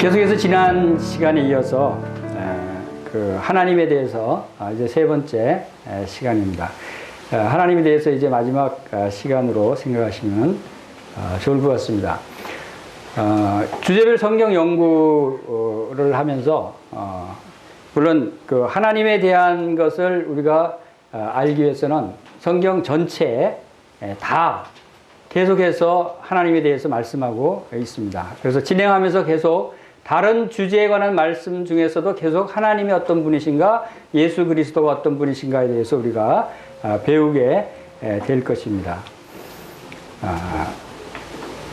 계속해서 지난 시간에 이어서 그 하나님에 대해서 이제 세 번째 시간입니다. 하나님에 대해서 이제 마지막 시간으로 생각하시면 좋을 것 같습니다. 주제별 성경 연구를 하면서 물론 그 하나님에 대한 것을 우리가 알기 위해서는 성경 전체에 다 계속해서 하나님에 대해서 말씀하고 있습니다. 그래서 진행하면서 계속 다른 주제에 관한 말씀 중에서도 계속 하나님이 어떤 분이신가, 예수 그리스도가 어떤 분이신가에 대해서 우리가 배우게 될 것입니다.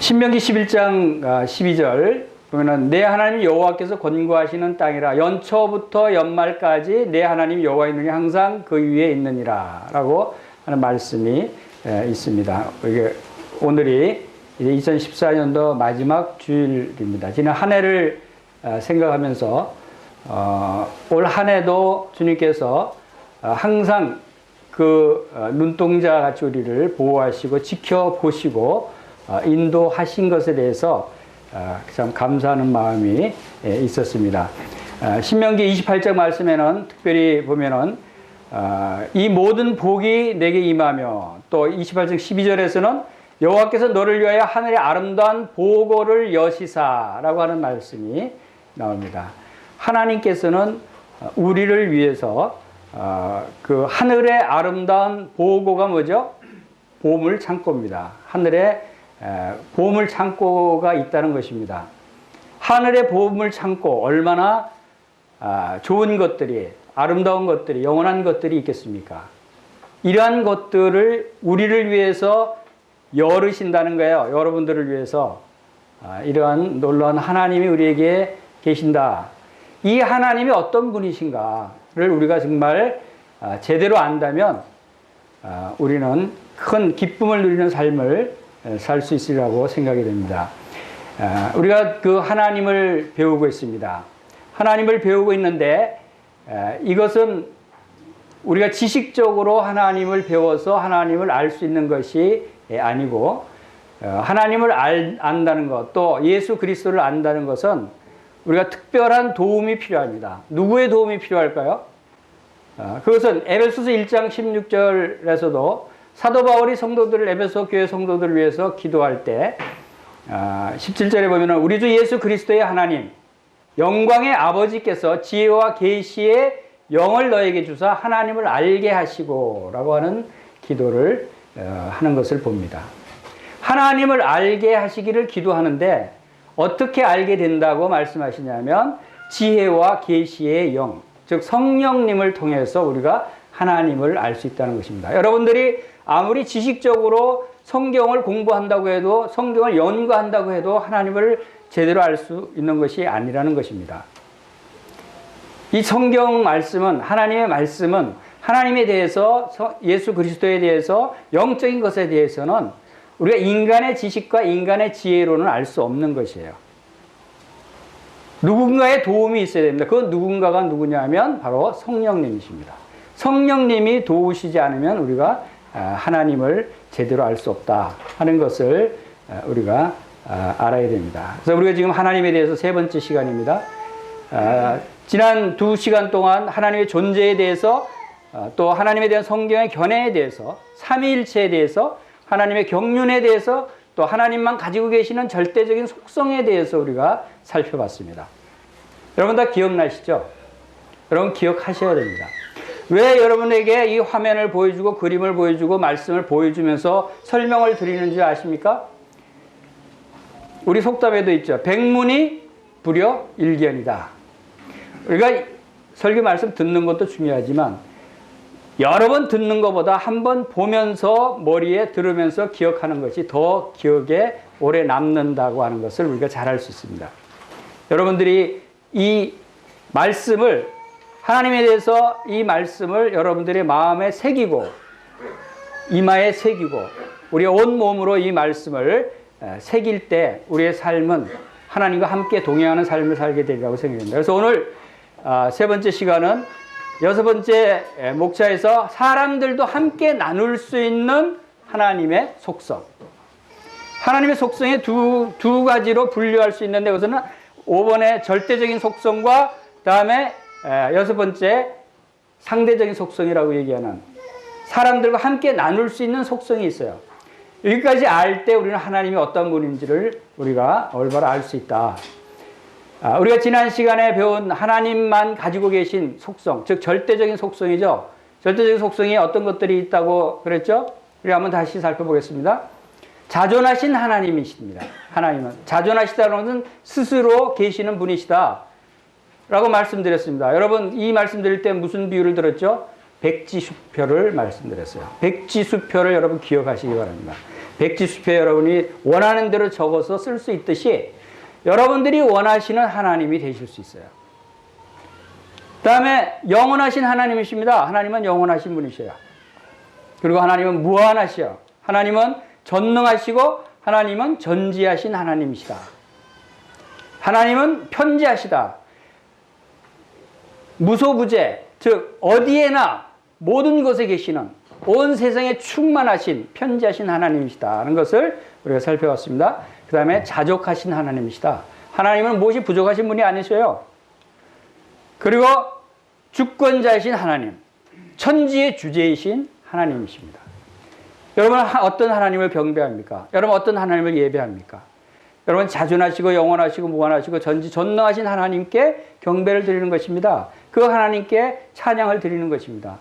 신명기 11장 12절 보면은 내 하나님 여호와께서 권고하시는 땅이라 연초부터 연말까지 내 하나님 여호와의 눈이 항상 그 위에 있느니라 라고 하는 말씀이 있습니다. 이게 오늘이 이제 2014년도 마지막 주일입니다. 지난 한 해를 생각하면서 올 한 해도 주님께서 항상 그 눈동자 같이 우리를 보호하시고 지켜보시고 인도하신 것에 대해서 참 감사하는 마음이 있었습니다. 신명기 28장 말씀에는 특별히 보면은 이 모든 복이 내게 임하며, 또 28장 12절에서는 여호와께서 너를 위하여 하늘의 아름다운 보고를 여시사라고 하는 말씀이 나옵니다. 하나님께서는 우리를 위해서 그 하늘의 아름다운 보고가 뭐죠? 보물 창고입니다. 하늘에 보물 창고가 있다는 것입니다. 하늘의 보물 창고, 얼마나 좋은 것들이, 아름다운 것들이, 영원한 것들이 있겠습니까? 이러한 것들을 우리를 위해서 열으신다는 거예요. 여러분들을 위해서 이러한 놀라운 하나님이 우리에게 계신다. 이 하나님이 어떤 분이신가를 우리가 정말 제대로 안다면 우리는 큰 기쁨을 누리는 삶을 살 수 있으리라고 생각이 됩니다. 우리가 그 하나님을 배우고 있습니다. 하나님을 배우고 있는데 이것은 우리가 지식적으로 하나님을 배워서 하나님을 알 수 있는 것이 아니고, 하나님을 안다는 것, 또 예수 그리스도를 안다는 것은 우리가 특별한 도움이 필요합니다. 누구의 도움이 필요할까요? 그것은 에베소서 1장 16절에서도 사도 바울이 성도들을, 에베소 교회 성도들을 위해서 기도할 때 17절에 보면 우리 주 예수 그리스도의 하나님 영광의 아버지께서 지혜와 계시의 영을 너에게 주사 하나님을 알게 하시고 라고 하는 기도를 하는 것을 봅니다. 하나님을 알게 하시기를 기도하는데 어떻게 알게 된다고 말씀하시냐면 지혜와 계시의 영, 즉 성령님을 통해서 우리가 하나님을 알 수 있다는 것입니다. 여러분들이 아무리 지식적으로 성경을 공부한다고 해도, 성경을 연구한다고 해도 하나님을 제대로 알 수 있는 것이 아니라는 것입니다. 이 성경 말씀은, 하나님의 말씀은 하나님에 대해서, 예수 그리스도에 대해서, 영적인 것에 대해서는 우리가 인간의 지식과 인간의 지혜로는 알 수 없는 것이에요. 누군가의 도움이 있어야 됩니다. 그 누군가가 누구냐 하면 바로 성령님이십니다. 성령님이 도우시지 않으면 우리가 하나님을 제대로 알 수 없다 하는 것을 우리가 알아야 됩니다. 그래서 우리가 지금 하나님에 대해서 세 번째 시간입니다. 지난 2시간 동안 하나님의 존재에 대해서, 또 하나님에 대한 성경의 견해에 대해서, 삼위일체에 대해서, 하나님의 경륜에 대해서, 또 하나님만 가지고 계시는 절대적인 속성에 대해서 우리가 살펴봤습니다. 여러분 다 기억나시죠? 여러분 기억하셔야 됩니다. 왜 여러분에게 이 화면을 보여주고 그림을 보여주고 말씀을 보여주면서 설명을 드리는 줄 아십니까? 우리 속담에도 있죠. 백문이 불여 일견이다. 우리가 설교 말씀 듣는 것도 중요하지만 여러 번 듣는 것보다 한 번 보면서 머리에 들으면서 기억하는 것이 더 기억에 오래 남는다고 하는 것을 우리가 잘 알 수 있습니다. 여러분들이 이 말씀을, 하나님에 대해서 이 말씀을 여러분들의 마음에 새기고 이마에 새기고 우리의 온 몸으로 이 말씀을 새길 때 우리의 삶은 하나님과 함께 동행하는 삶을 살게 되리라고 생각합니다. 그래서 오늘 세 번째 시간은 여섯 번째 목차에서 사람들도 함께 나눌 수 있는 하나님의 속성. 하나님의 속성에 두 가지로 분류할 수 있는데, 그것은 5번에 절대적인 속성과 다음에 6번째 상대적인 속성이라고 얘기하는 사람들과 함께 나눌 수 있는 속성이 있어요. 여기까지 알 때 우리는 하나님이 어떤 분인지를 우리가 올바로 알 수 있다. 우리가 지난 시간에 배운 하나님만 가지고 계신 속성, 즉 절대적인 속성이죠. 절대적인 속성이 어떤 것들이 있다고 그랬죠? 우리 한번 다시 살펴보겠습니다. 자존하신 하나님이십니다. 하나님은 자존하시다는 것은 스스로 계시는 분이시다 라고 말씀드렸습니다. 여러분 이 말씀드릴 때 무슨 비유를 들었죠? 백지수표를 말씀드렸어요. 백지수표를 여러분 기억하시기 바랍니다. 백지수표에 여러분이 원하는 대로 적어서 쓸 수 있듯이 여러분들이 원하시는 하나님이 되실 수 있어요. 그 다음에 영원하신 하나님이십니다. 하나님은 영원하신 분이셔요. 그리고 하나님은 무한하시요. 하나님은 전능하시고 하나님은 전지하신 하나님이시다. 하나님은 편지하시다. 무소부재, 즉 어디에나 모든 곳에 계시는 온 세상에 충만하신 편지하신 하나님이시다는 것을 우리가 살펴봤습니다. 그 다음에 자족하신 하나님이시다. 하나님은 무엇이 부족하신 분이 아니셔요. 그리고 주권자이신 하나님, 천지의 주제이신 하나님이십니다. 여러분 어떤 하나님을 경배합니까? 여러분 어떤 하나님을 예배합니까? 여러분 자존하시고 영원하시고 무한하시고 전능하신 하나님께 경배를 드리는 것입니다. 그 하나님께 찬양을 드리는 것입니다.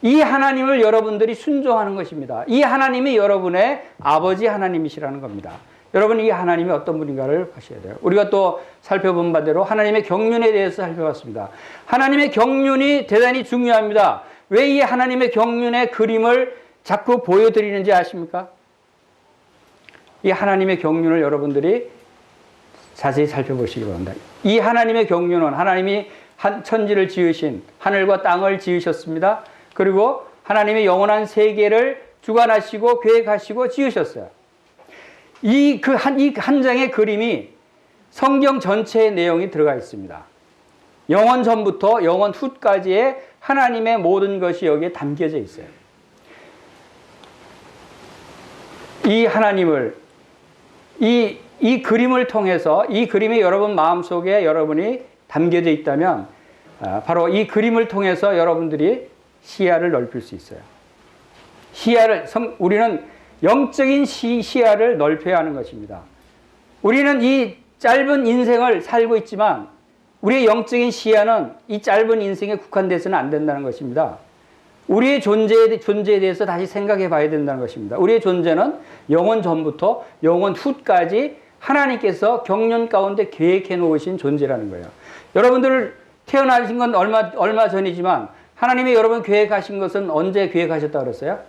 이 하나님을 여러분들이 순종하는 것입니다. 이 하나님이 여러분의 아버지 하나님이시라는 겁니다. 여러분 이 하나님이 어떤 분인가를 보셔야 돼요. 우리가 또 살펴본 바대로 하나님의 경륜에 대해서 살펴봤습니다. 하나님의 경륜이 대단히 중요합니다. 왜 이 하나님의 경륜의 그림을 자꾸 보여드리는지 아십니까? 이 하나님의 경륜을 여러분들이 자세히 살펴보시기 바랍니다. 이 하나님의 경륜은 하나님이 천지를 지으신 하늘과 땅을 지으셨습니다. 그리고 하나님의 영원한 세계를 주관하시고 계획하시고 지으셨어요. 이 한 장의 그림이 성경 전체의 내용이 들어가 있습니다. 영원 전부터 영원 후까지의 하나님의 모든 것이 여기에 담겨져 있어요. 이 하나님을 이 그림을 통해서 이 그림이 여러분 마음속에 여러분이 담겨져 있다면 바로 이 그림을 통해서 여러분들이 시야를 넓힐 수 있어요. 우리는 영적인 시야를 넓혀야 하는 것입니다. 우리는 이 짧은 인생을 살고 있지만 우리의 영적인 시야는 이 짧은 인생에 국한돼서는 안 된다는 것입니다. 우리의 존재에 대해서 다시 생각해 봐야 된다는 것입니다. 우리의 존재는 영원 전부터 영원 후까지 하나님께서 경륜 가운데 계획해 놓으신 존재라는 거예요. 여러분들 태어나신 건 얼마 전이지만 하나님이 여러분 계획하신 것은 언제 계획하셨다고 그랬어요?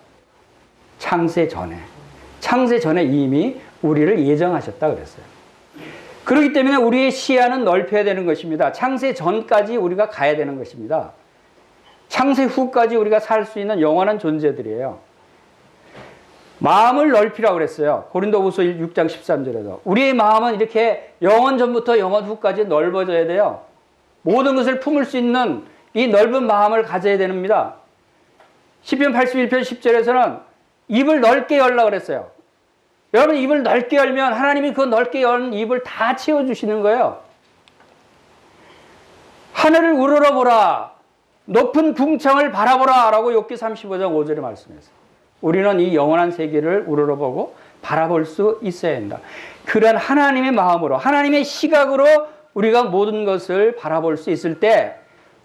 창세 전에 이미 우리를 예정하셨다 그랬어요. 그렇기 때문에 우리의 시야는 넓혀야 되는 것입니다. 창세 전까지 우리가 가야 되는 것입니다. 창세 후까지 우리가 살 수 있는 영원한 존재들이에요. 마음을 넓히라고 그랬어요. 고린도후서 6장 13절에도. 우리의 마음은 이렇게 영원 전부터 영원 후까지 넓어져야 돼요. 모든 것을 품을 수 있는 이 넓은 마음을 가져야 됩니다. 시편 81편 10절에서는 입을 넓게 열라 그랬어요. 여러분 입을 넓게 열면 하나님이 그 넓게 연 입을 다 채워주시는 거예요. 하늘을 우러러보라. 높은 궁창을 바라보라 라고 욥기 35장 5절에 말씀했어요. 우리는 이 영원한 세계를 우러러보고 바라볼 수 있어야 한다. 그런 하나님의 마음으로 하나님의 시각으로 우리가 모든 것을 바라볼 수 있을 때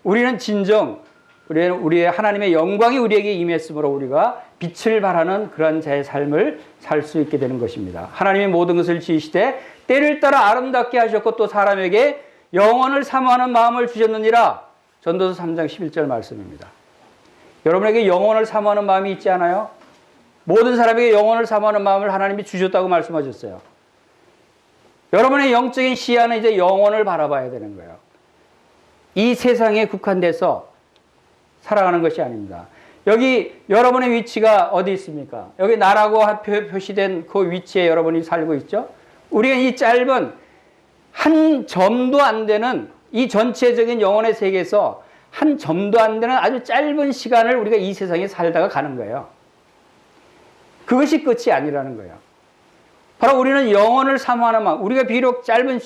우리는 진정 우리의 하나님의 영광이 우리에게 임했으므로 우리가 빛을 발하는 그런 자의 삶을 살 수 있게 되는 것입니다. 하나님의 모든 것을 지으시되 때를 따라 아름답게 하셨고 또 사람에게 영원을 사모하는 마음을 주셨느니라. 전도서 3장 11절 말씀입니다. 여러분에게 영원을 사모하는 마음이 있지 않아요? 모든 사람에게 영원을 사모하는 마음을 하나님이 주셨다고 말씀하셨어요. 여러분의 영적인 시야는 이제 영원을 바라봐야 되는 거예요. 이 세상에 국한돼서 살아가는 것이 아닙니다. 여기 여러분의 위치가 어디 있습니까? 여기 나라고 표시된 그 위치에 여러분이 살고 있죠? 우리가 이 짧은 한 점도 안 되는 이 전체적인 영혼의 세계에서 한 점도 안 되는 아주 짧은 시간을 우리가 이 세상에 살다가 가는 거예요. 그것이 끝이 아니라는 거예요. 바로 우리는 영원을 사모하는 마음. 우리가 비록 짧은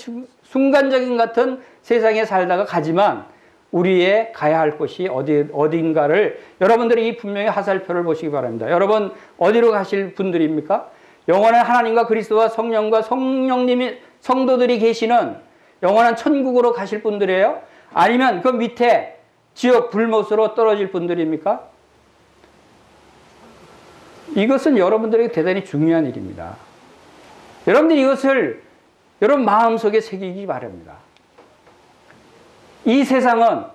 순간적인 같은 세상에 살다가 가지만 우리의 가야 할 곳이 어딘가를 여러분들이 이 분명히 하살표를 보시기 바랍니다. 여러분 어디로 가실 분들입니까? 영원한 하나님과 그리스도와 성령과 성도들이 계시는 영원한 천국으로 가실 분들이에요? 아니면 그 밑에 지옥 불못으로 떨어질 분들입니까? 이것은 여러분들에게 대단히 중요한 일입니다. 여러분들이 이것을 여러분 마음속에 새기기 바랍니다. 이 세상은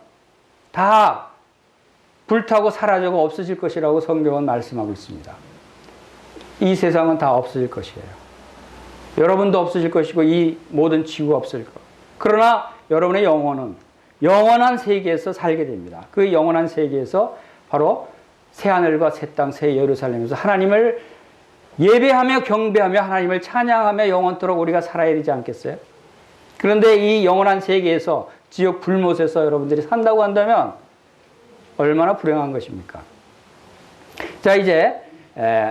다 불타고 사라지고 없어질 것이라고 성경은 말씀하고 있습니다. 이 세상은 다 없어질 것이에요. 여러분도 없어질 것이고 이 모든 지구가 없어질 것. 그러나 여러분의 영혼은 영원한 세계에서 살게 됩니다. 그 영원한 세계에서 바로 새하늘과 새 땅, 새 예루살렘에서 하나님을 예배하며 경배하며 하나님을 찬양하며 영원토록 우리가 살아야 되지 않겠어요? 그런데 이 영원한 세계에서 지옥 불못에서 여러분들이 산다고 한다면 얼마나 불행한 것입니까? 자, 이제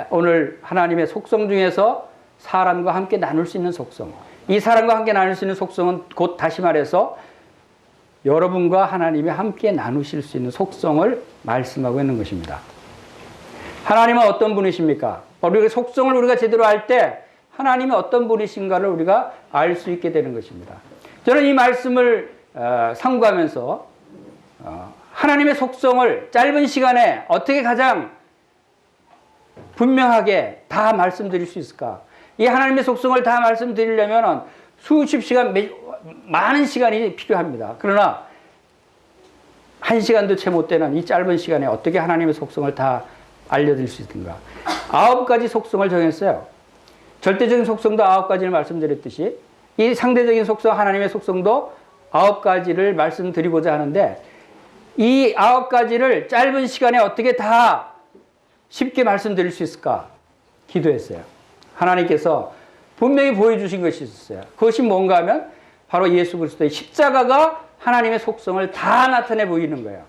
오늘 하나님의 속성 중에서 사람과 함께 나눌 수 있는 속성. 이 사람과 함께 나눌 수 있는 속성은 곧 다시 말해서 여러분과 하나님이 함께 나누실 수 있는 속성을 말씀하고 있는 것입니다. 하나님은 어떤 분이십니까? 우리가 속성을 우리가 제대로 알 때 하나님이 어떤 분이신가를 우리가 알 수 있게 되는 것입니다. 저는 이 말씀을 상고하면서 하나님의 속성을 짧은 시간에 어떻게 가장 분명하게 다 말씀드릴 수 있을까? 이 하나님의 속성을 다 말씀드리려면 수십 시간, 많은 시간이 필요합니다. 그러나 한 시간도 채 못 되는 이 짧은 시간에 어떻게 하나님의 속성을 다 알려드릴 수 있는가? 9가지 속성을 정했어요. 절대적인 속성도 9가지를 말씀드렸듯이 이 상대적인 속성, 하나님의 속성도 9가지를 말씀드리고자 하는데 이 9가지를 짧은 시간에 어떻게 다 쉽게 말씀드릴 수 있을까? 기도했어요. 하나님께서 분명히 보여주신 것이 있었어요. 그것이 뭔가 하면 바로 예수 그리스도의 십자가가 하나님의 속성을 다 나타내 보이는 거예요.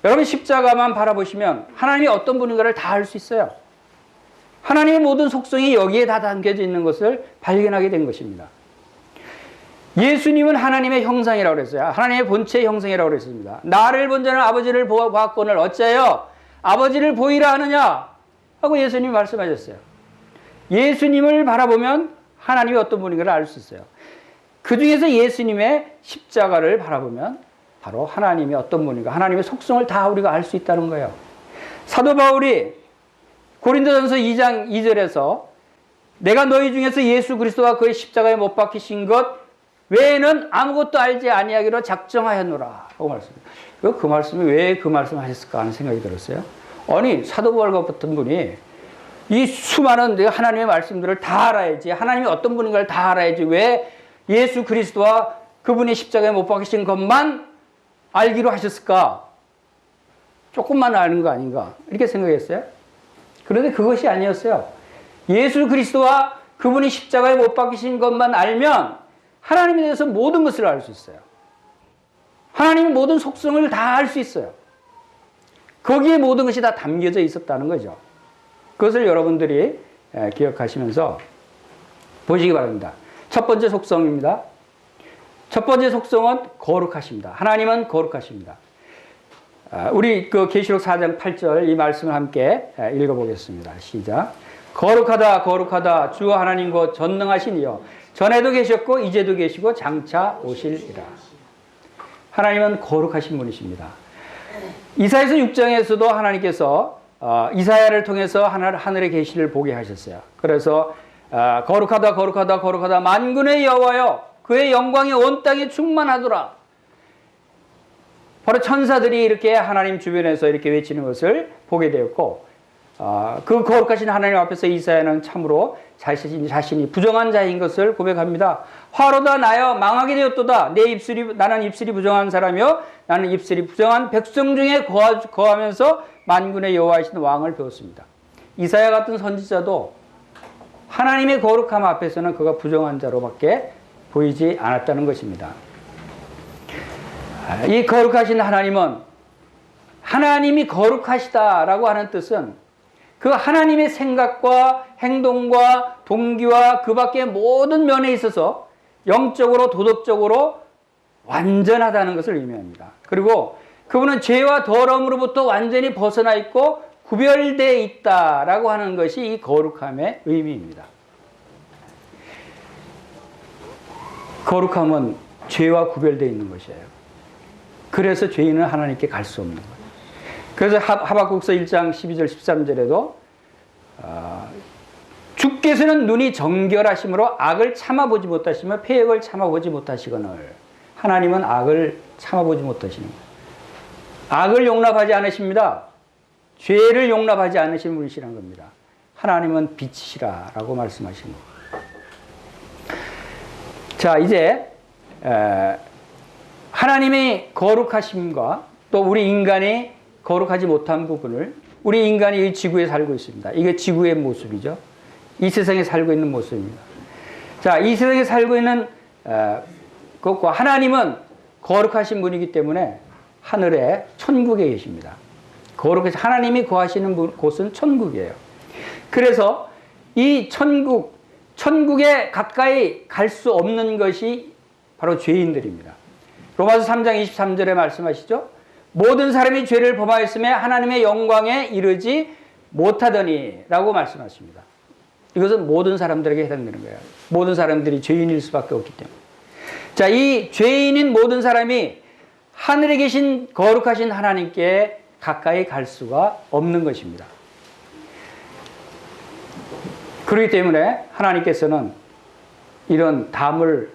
여러분 십자가만 바라보시면 하나님이 어떤 분인가를 다 알 수 있어요. 하나님의 모든 속성이 여기에 다 담겨져 있는 것을 발견하게 된 것입니다. 예수님은 하나님의 형상이라고 그랬어요. 하나님의 본체의 형상이라고 그랬습니다. 나를 본 자는 아버지를 보았거늘 어찌하여 아버지를 보이라 하느냐 하고 예수님이 말씀하셨어요. 예수님을 바라보면 하나님이 어떤 분인가를 알 수 있어요. 그 중에서 예수님의 십자가를 바라보면 바로 하나님이 어떤 분인가, 하나님의 속성을 다 우리가 알 수 있다는 거예요. 사도 바울이 고린도전서 2장 2절에서 내가 너희 중에서 예수 그리스도와 그의 십자가에 못 박히신 것 외에는 아무것도 알지 아니하기로 작정하였노라 하고 말씀합니다. 그 말씀이 왜 그 말씀을 하셨을까 하는 생각이 들었어요. 아니 사도 바울과 같은 분이 이 수많은 하나님의 말씀들을 다 알아야지, 하나님이 어떤 분인가를 다 알아야지 왜 예수 그리스도와 그분이 십자가에 못 박히신 것만 알기로 하셨을까? 조금만 아는 거 아닌가? 이렇게 생각했어요. 그런데 그것이 아니었어요. 예수 그리스도와 그분이 십자가에 못 박히신 것만 알면 하나님에 대해서 모든 것을 알 수 있어요. 하나님의 모든 속성을 다 알 수 있어요. 거기에 모든 것이 다 담겨져 있었다는 거죠. 그것을 여러분들이 기억하시면서 보시기 바랍니다. 첫 번째 속성입니다. 첫 번째 속성은 거룩하십니다. 하나님은 거룩하십니다. 우리 그 계시록 4장 8절 이 말씀을 함께 읽어보겠습니다. 시작. 거룩하다 거룩하다 주 하나님 곧 전능하신 이여 전에도 계셨고 이제도 계시고 장차 오실이라. 하나님은 거룩하신 분이십니다. 이사야서 6장에서도 하나님께서 이사야를 통해서 하늘의 계시를 보게 하셨어요. 그래서 거룩하다 거룩하다 거룩하다 만군의 여호와여 그의 영광이 온 땅에 충만하더라. 바로 천사들이 이렇게 하나님 주변에서 이렇게 외치는 것을 보게 되었고 그 거룩하신 하나님 앞에서 이사야는 참으로 자신이 부정한 자인 것을 고백합니다. 화로다 나여 망하게 되었도다. 나는 입술이 부정한 사람이요 나는 입술이 부정한 백성 중에 거하면서 만군의 여호와이신 왕을 배웠습니다. 이사야 같은 선지자도 하나님의 거룩함 앞에서는 그가 부정한 자로밖에 보이지 않았다는 것입니다. 이 거룩하신 하나님은 하나님이 거룩하시다라고 하는 뜻은 그 하나님의 생각과 행동과 동기와 그 밖의 모든 면에 있어서 영적으로 도덕적으로 완전하다는 것을 의미합니다. 그리고 그분은 죄와 더러움으로부터 완전히 벗어나 있고 구별되어 있다라고 하는 것이 이 거룩함의 의미입니다. 거룩함은 죄와 구별되어 있는 것이에요. 그래서 죄인은 하나님께 갈 수 없는 거예요. 그래서 하박국서 1장 12절 13절에도 주께서는 눈이 정결하심으로 악을 참아보지 못하시며 패역을 참아보지 못하시거늘. 하나님은 악을 참아보지 못하시는 거예요. 악을 용납하지 않으십니다. 죄를 용납하지 않으시는 분이시라는 겁니다. 하나님은 빛이시라라고 말씀하신 거예요. 자, 이제 하나님의 거룩하심과 또 우리 인간이 거룩하지 못한 부분을, 우리 인간이 이 지구에 살고 있습니다. 이게 지구의 모습이죠. 이 세상에 살고 있는 모습입니다. 자, 이 세상에 살고 있는 그것과 하나님은 거룩하신 분이기 때문에 하늘에 천국에 계십니다. 거룩하신 하나님이 거하시는 곳은 천국이에요. 그래서 이 천국에 가까이 갈 수 없는 것이 바로 죄인들입니다. 로마서 3장 23절에 말씀하시죠. 모든 사람이 죄를 범하였음에 하나님의 영광에 이르지 못하더니 라고 말씀하십니다. 이것은 모든 사람들에게 해당되는 거예요. 모든 사람들이 죄인일 수밖에 없기 때문에. 자, 이 죄인인 모든 사람이 하늘에 계신 거룩하신 하나님께 가까이 갈 수가 없는 것입니다. 그렇기 때문에 하나님께서는 이런 담을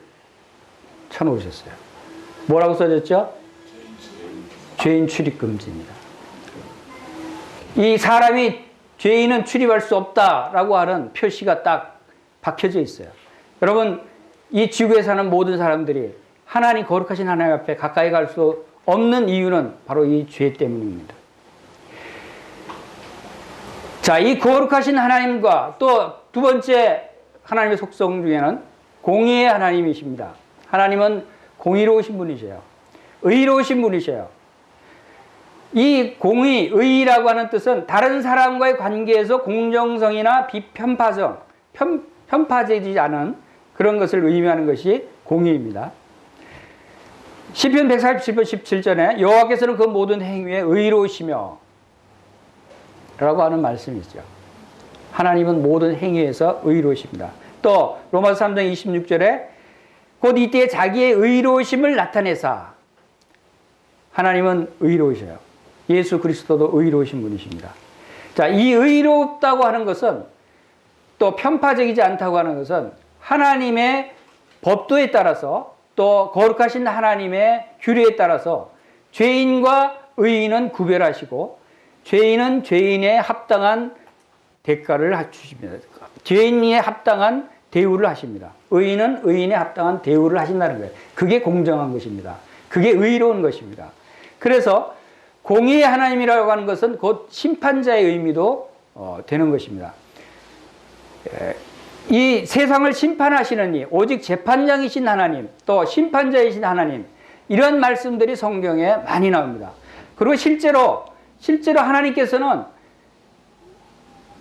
쳐놓으셨어요. 뭐라고 써졌죠? 죄인 출입 금지입니다. 이 사람이 죄인은 출입할 수 없다라고 하는 표시가 딱 박혀져 있어요. 여러분, 이 지구에 사는 모든 사람들이 하나님, 거룩하신 하나님 앞에 가까이 갈 수 없는 이유는 바로 이 죄 때문입니다. 자, 이 거룩하신 하나님과 또 두 번째 하나님의 속성 중에는 공의의 하나님이십니다. 하나님은 공의로우신 분이세요. 의로우신 분이세요. 이 공의, 의라고 하는 뜻은 다른 사람과의 관계에서 공정성이나 비편파성, 편파되지 않은 그런 것을 의미하는 것이 공의입니다. 시편 147편 17절에 여호와께서는 그 모든 행위에 의로우시며 라고 하는 말씀이 있죠. 하나님은 모든 행위에서 의로우십니다. 또 로마서 3장 26절에 곧 이때 자기의 의로우심을 나타내사, 하나님은 의로우셔요. 예수 그리스도도 의로우신 분이십니다. 자, 이 의롭다고 하는 것은, 또 편파적이지 않다고 하는 것은 하나님의 법도에 따라서 또 거룩하신 하나님의 규례에 따라서 죄인과 의인은 구별하시고 죄인은 죄인에 합당한 대가를 주십니다. 죄인에 합당한 대우를 하십니다. 의인은 의인에 합당한 대우를 하신다는 거예요. 그게 공정한 것입니다. 그게 의로운 것입니다. 그래서 공의의 하나님이라고 하는 것은 곧 심판자의 의미도 되는 것입니다. 이 세상을 심판하시는 이, 오직 재판장이신 하나님, 또 심판자이신 하나님, 이런 말씀들이 성경에 많이 나옵니다. 그리고 실제로 하나님께서는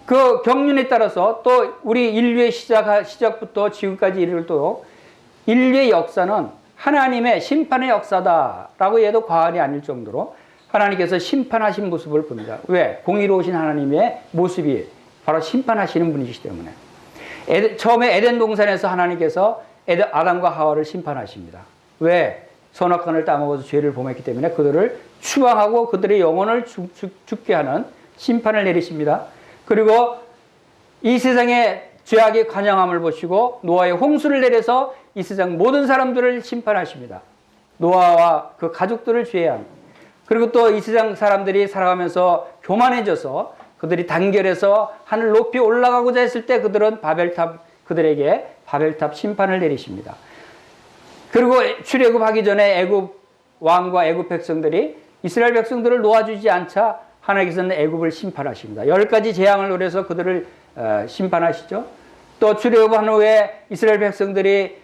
그 경륜에 따라서 또 우리 인류의 시작부터 지금까지 이르도록 인류의 역사는 하나님의 심판의 역사다라고 해도 과언이 아닐 정도로 하나님께서 심판하신 모습을 봅니다. 왜? 공의로우신 하나님의 모습이 바로 심판하시는 분이시기 때문에. 처음에 에덴 동산에서 하나님께서 아담과 하와를 심판하십니다. 왜? 선악과를 따먹어서 죄를 범했기 때문에 그들을 추방하고 그들의 영혼을 죽게 하는 심판을 내리십니다. 그리고 이 세상의 죄악의 관영함을 보시고 노아의 홍수를 내려서 이 세상 모든 사람들을 심판하십니다. 노아와 그 가족들을 제외한. 그리고 또 이 세상 사람들이 살아가면서 교만해져서 그들이 단결해서 하늘 높이 올라가고자 했을 때 그들에게 바벨탑 심판을 내리십니다. 그리고 출애굽하기 전에 애굽 왕과 애굽 백성들이 이스라엘 백성들을 놓아주지 않자 하나님께서는 애굽을 심판하십니다. 10가지 재앙을 노려서 그들을 심판하시죠. 또 출애굽한 후에 이스라엘 백성들이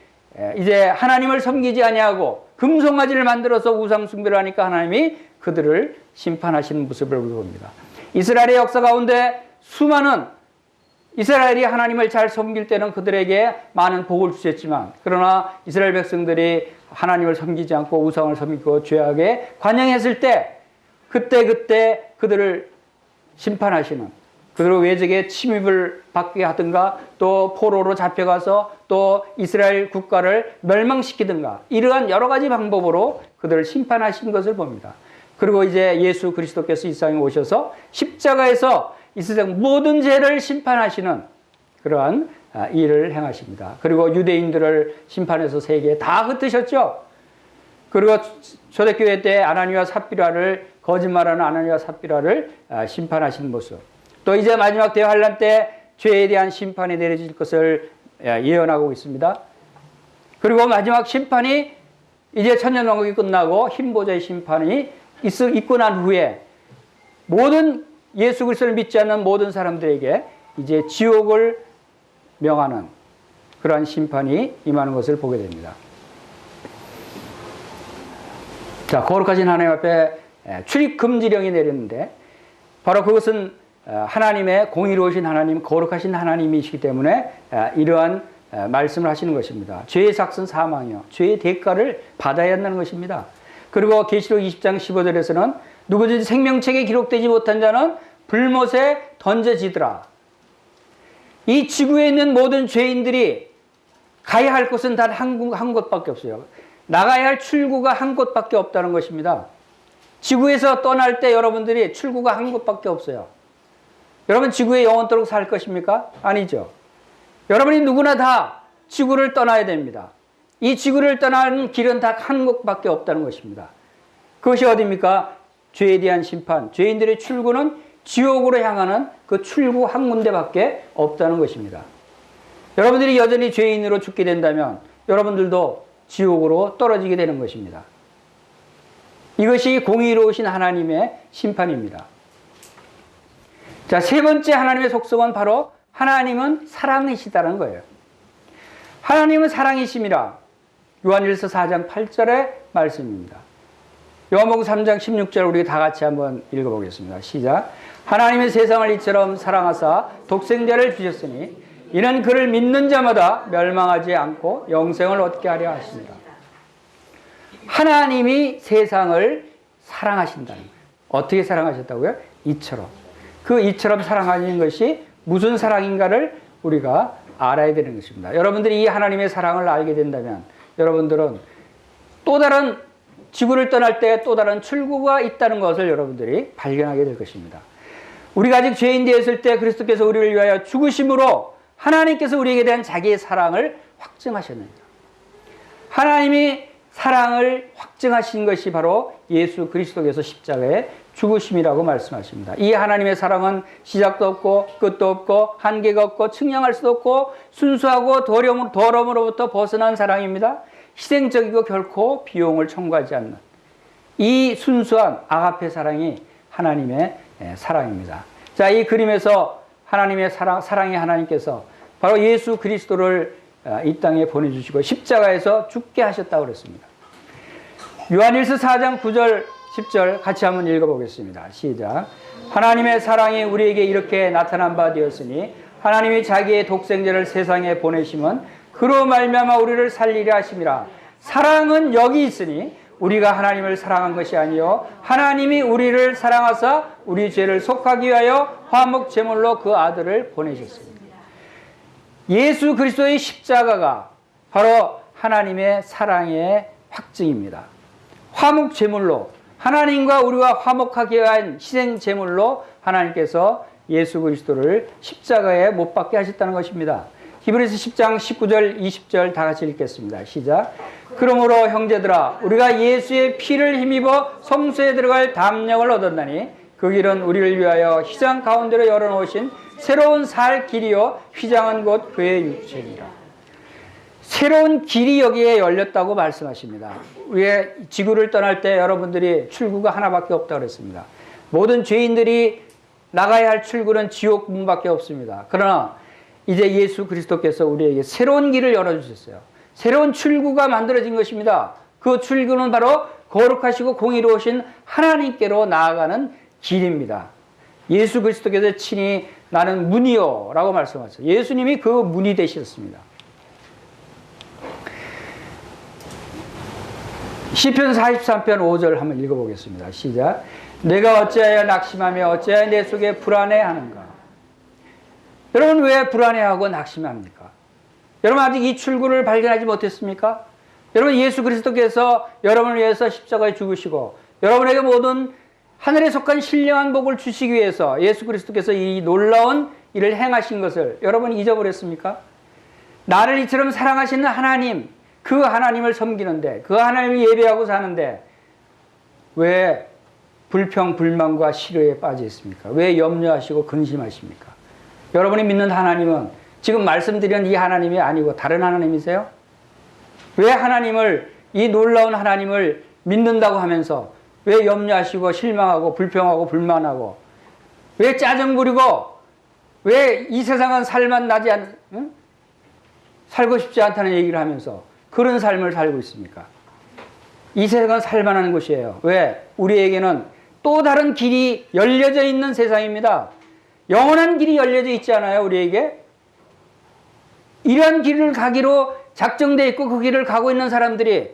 이제 하나님을 섬기지 아니하고 금송아지를 만들어서 우상 숭배를 하니까 하나님이 그들을 심판하시는 모습을 봅니다. 이스라엘의 역사 가운데 수많은 이스라엘이 하나님을 잘 섬길 때는 그들에게 많은 복을 주셨지만, 그러나 이스라엘 백성들이 하나님을 섬기지 않고 우상을 섬기고 죄악에 관영했을 때 그때 그들을 심판하시는, 그들을 외적의 침입을 받게 하든가 또 포로로 잡혀가서 또 이스라엘 국가를 멸망시키든가 이러한 여러 가지 방법으로 그들을 심판하신 것을 봅니다. 그리고 이제 예수 그리스도께서 이 세상에 오셔서 십자가에서 이 세상 모든 죄를 심판하시는 그러한 일을 행하십니다. 그리고 유대인들을 심판해서 세계에 다 흩으셨죠. 그리고 초대교회 때 아나니와 삽비라를, 거짓말하는 아나니와 삽비라를 심판하신 모습, 또 이제 마지막 대환란 때 죄에 대한 심판이 내려질 것을 예언하고 있습니다. 그리고 마지막 심판이 이제 천년왕국이 끝나고 흰보자의 심판이 있고 난 후에 모든 예수 그리스도를 믿지 않는 모든 사람들에게 이제 지옥을 명하는 그러한 심판이 임하는 것을 보게 됩니다. 자, 거룩하신 하나님 앞에 출입 금지령이 내렸는데, 바로 그것은 하나님의 공의로우신 하나님, 거룩하신 하나님이시기 때문에 이러한 말씀을 하시는 것입니다. 죄의 삭은 사망이요, 죄의 대가를 받아야 한다는 것입니다. 그리고 계시록 20장 15절에서는 누구든지 생명책에 기록되지 못한 자는 불못에 던져지더라. 이 지구에 있는 모든 죄인들이 가야 할 곳은 단 한 곳밖에 없어요. 나가야 할 출구가 한 곳밖에 없다는 것입니다. 지구에서 떠날 때 여러분들이 출구가 한 곳밖에 없어요. 여러분 지구에 영원토록 살 것입니까? 아니죠. 여러분이 누구나 다 지구를 떠나야 됩니다. 이 지구를 떠나는 길은 다 한 곳밖에 없다는 것입니다. 그것이 어디입니까? 죄에 대한 심판, 죄인들의 출구는 지옥으로 향하는 그 출구 한 군데밖에 없다는 것입니다. 여러분들이 여전히 죄인으로 죽게 된다면 여러분들도 지옥으로 떨어지게 되는 것입니다. 이것이 공의로우신 하나님의 심판입니다. 자, 세 번째 하나님의 속성은 바로 하나님은 사랑이시다는 거예요. 하나님은 사랑이심이라 요한일서 4장 8절의 말씀입니다. 요한복음 3장 16절 우리 다 같이 한번 읽어보겠습니다. 시작. 하나님의 세상을 이처럼 사랑하사 독생자를 주셨으니 이는 그를 믿는 자마다 멸망하지 않고 영생을 얻게 하려 하십니다. 하나님이 세상을 사랑하신다는 거예요. 어떻게 사랑하셨다고요? 이처럼. 그 이처럼 사랑하는 것이 무슨 사랑인가를 우리가 알아야 되는 것입니다. 여러분들이 이 하나님의 사랑을 알게 된다면 여러분들은 또 다른 지구를 떠날 때 또 다른 출구가 있다는 것을 여러분들이 발견하게 될 것입니다. 우리가 아직 죄인 되었을 때 그리스도께서 우리를 위하여 죽으심으로 하나님께서 우리에게 대한 자기의 사랑을 확증하셨습니다. 하나님이 사랑을 확증하신 것이 바로 예수 그리스도께서 십자가에 죽으심이라고 말씀하십니다. 이 하나님의 사랑은 시작도 없고 끝도 없고 한계가 없고 측량할 수도 없고 순수하고 더러움으로부터 벗어난 사랑입니다. 희생적이고 결코 비용을 청구하지 않는 이 순수한 아가페 사랑이 하나님의 사랑입니다. 자, 이 그림에서 하나님의 사랑의 하나님께서 바로 예수 그리스도를 이 땅에 보내주시고 십자가에서 죽게 하셨다고 그랬습니다. 요한일서 4장 9절 10절 같이 한번 읽어보겠습니다. 시작. 하나님의 사랑이 우리에게 이렇게 나타난 바 되었으니 하나님이 자기의 독생자를 세상에 보내심은 그로 말미암아 우리를 살리려 하심이라. 사랑은 여기 있으니 우리가 하나님을 사랑한 것이 아니요 하나님이 우리를 사랑하사 우리 죄를 속하기 위하여 화목 제물로 그 아들을 보내셨습니다. 예수 그리스도의 십자가가 바로 하나님의 사랑의 확증입니다. 화목 제물로 하나님과 우리와 화목하기 위한 희생 제물로 하나님께서 예수 그리스도를 십자가에 못 박게 하셨다는 것입니다. 히브리서 10장 19절 20절 다 같이 읽겠습니다. 시작. 그러므로 형제들아 우리가 예수의 피를 힘입어 성소에 들어갈 담력을 얻었나니 그 길은 우리를 위하여 휘장 가운데로 열어놓으신 새로운 살 길이요 휘장은 곧 그의 육체니라. 새로운 길이 여기에 열렸다고 말씀하십니다. 우리의 지구를 떠날 때 여러분들이 출구가 하나밖에 없다고 그랬습니다. 모든 죄인들이 나가야 할 출구는 지옥 문밖에 없습니다. 그러나 이제 예수 그리스도께서 우리에게 새로운 길을 열어주셨어요. 새로운 출구가 만들어진 것입니다. 그 출구는 바로 거룩하시고 공의로우신 하나님께로 나아가는 길입니다. 예수 그리스도께서 친히 나는 문이요 라고 말씀하셨어요. 예수님이 그 문이 되셨습니다. 시편 43편 5절 한번 읽어보겠습니다. 시작. 내가 어찌하여 낙심하며 어찌하여 내 속에 불안해하는가. 여러분 왜 불안해하고 낙심합니까? 여러분 아직 이 출구를 발견하지 못했습니까? 여러분 예수 그리스도께서 여러분을 위해서 십자가에 죽으시고 여러분에게 모든 하늘에 속한 신령한 복을 주시기 위해서 예수 그리스도께서 이 놀라운 일을 행하신 것을 여러분 잊어버렸습니까? 나를 이처럼 사랑하시는 하나님, 그 하나님을 섬기는데 그 하나님을 예배하고 사는데 왜 불평, 불만과 시료에 빠져 있습니까? 왜 염려하시고 근심하십니까? 여러분이 믿는 하나님은 지금 말씀드린 이 하나님이 아니고 다른 하나님이세요? 왜 하나님을, 이 놀라운 하나님을 믿는다고 하면서 왜 염려하시고 실망하고 불평하고 불만하고 왜 짜증 부리고 왜 이 세상은 살만 나지 살고 싶지 않다는 얘기를 하면서 그런 삶을 살고 있습니까? 이 세상은 살만한 곳이에요. 왜? 우리에게는 또 다른 길이 열려져 있는 세상입니다. 영원한 길이 열려져 있지 않아요, 우리에게? 이러한 길을 가기로 작정되어 있고 그 길을 가고 있는 사람들이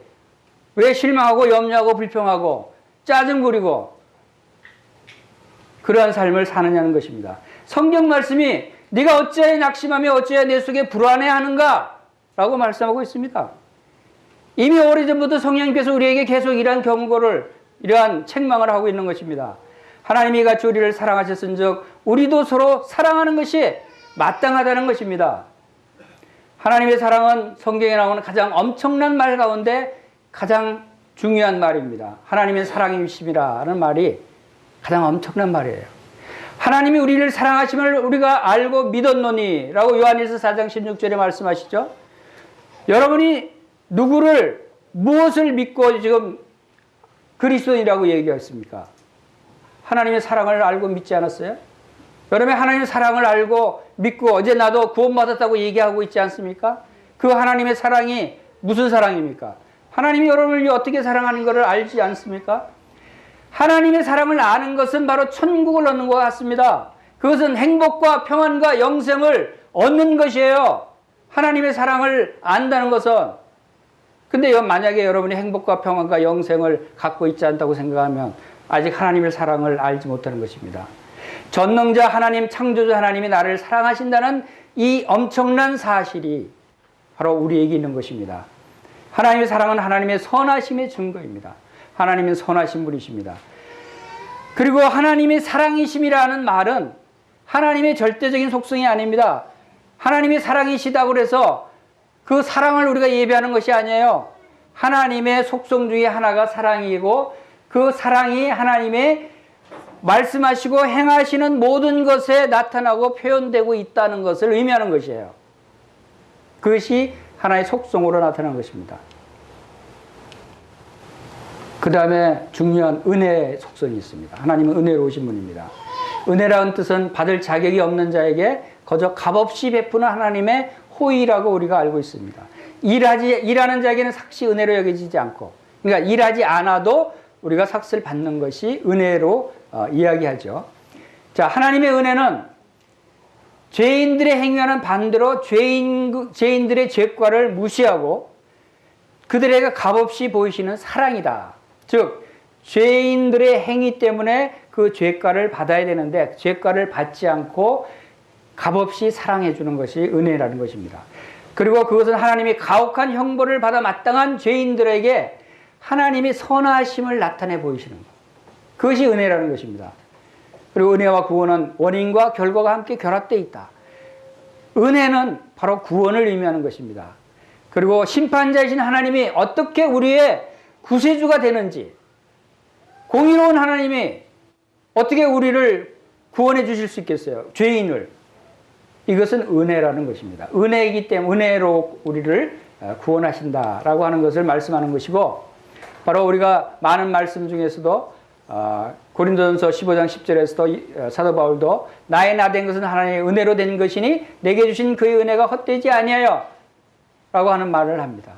왜 실망하고 염려하고 불평하고 짜증 부리고 그러한 삶을 사느냐는 것입니다. 성경 말씀이 네가 어찌하여 낙심하며 어찌하여 내 속에 불안해하는가? 라고 말씀하고 있습니다. 이미 오래전부터 성령님께서 우리에게 계속 이러한 경고를, 이러한 책망을 하고 있는 것입니다. 하나님이 같이 우리를 사랑하셨은즉 우리도 서로 사랑하는 것이 마땅하다는 것입니다. 하나님의 사랑은 성경에 나오는 가장 엄청난 말 가운데 가장 중요한 말입니다. 하나님의 사랑이심이라는 말이 가장 엄청난 말이에요. 하나님이 우리를 사랑하심을 우리가 알고 믿었노니 라고 요한일서 4장 16절에 말씀하시죠. 여러분이 누구를, 무엇을 믿고 지금 그리스도인이라고 얘기했습니까? 하나님의 사랑을 알고 믿지 않았어요? 여러분이 하나님의 사랑을 알고 믿고 어제 나도 구원받았다고 얘기하고 있지 않습니까? 그 하나님의 사랑이 무슨 사랑입니까? 하나님이 여러분을 어떻게 사랑하는 것을 알지 않습니까? 하나님의 사랑을 아는 것은 바로 천국을 얻는 것 같습니다. 그것은 행복과 평안과 영생을 얻는 것이에요. 하나님의 사랑을 안다는 것은. 근데 만약에 여러분이 행복과 평안과 영생을 갖고 있지 않다고 생각하면 아직 하나님의 사랑을 알지 못하는 것입니다. 전능자 하나님, 창조자 하나님이 나를 사랑하신다는 이 엄청난 사실이 바로 우리에게 있는 것입니다. 하나님의 사랑은 하나님의 선하심의 증거입니다. 하나님은 선하신 분이십니다. 그리고 하나님의 사랑이심이라는 말은 하나님의 절대적인 속성이 아닙니다. 하나님이 사랑이시다고 해서 그 사랑을 우리가 예배하는 것이 아니에요. 하나님의 속성 중에 하나가 사랑이고 그 사랑이 하나님의 말씀하시고 행하시는 모든 것에 나타나고 표현되고 있다는 것을 의미하는 것이에요. 그것이 하나의 속성으로 나타나는 것입니다. 그 다음에 중요한 은혜의 속성이 있습니다. 하나님은 은혜로우신 분입니다. 은혜라는 뜻은 받을 자격이 없는 자에게 거저 값없이 베푸는 하나님의 호의라고 우리가 알고 있습니다. 일하는 자에게는 삭시 은혜로 여겨지지 않고, 그러니까 일하지 않아도 우리가 삭스를 받는 것이 은혜로 이야기하죠. 자, 하나님의 은혜는 죄인들의 행위와는 반대로 죄인들의 죄과를 무시하고 그들에게 값없이 보이시는 사랑이다. 즉 죄인들의 행위 때문에 그 죄과를 받아야 되는데 죄과를 받지 않고 값없이 사랑해 주는 것이 은혜라는 것입니다. 그리고 그것은 하나님이 가혹한 형벌을 받아 마땅한 죄인들에게 하나님이 선하심을 나타내 보이시는 것. 그것이 은혜라는 것입니다. 그리고 은혜와 구원은 원인과 결과가 함께 결합되어 있다. 은혜는 바로 구원을 의미하는 것입니다. 그리고 심판자이신 하나님이 어떻게 우리의 구세주가 되는지, 공의로운 하나님이 어떻게 우리를 구원해 주실 수 있겠어요? 죄인을. 이것은 은혜라는 것입니다. 은혜이기 때문에 은혜로 우리를 구원하신다라고 하는 것을 말씀하는 것이고, 바로 우리가 많은 말씀 중에서도 고린도전서 15장 10절에서도 사도 바울도 나의 나 된 것은 하나님의 은혜로 된 것이니 내게 주신 그의 은혜가 헛되지 아니하여 라고 하는 말을 합니다.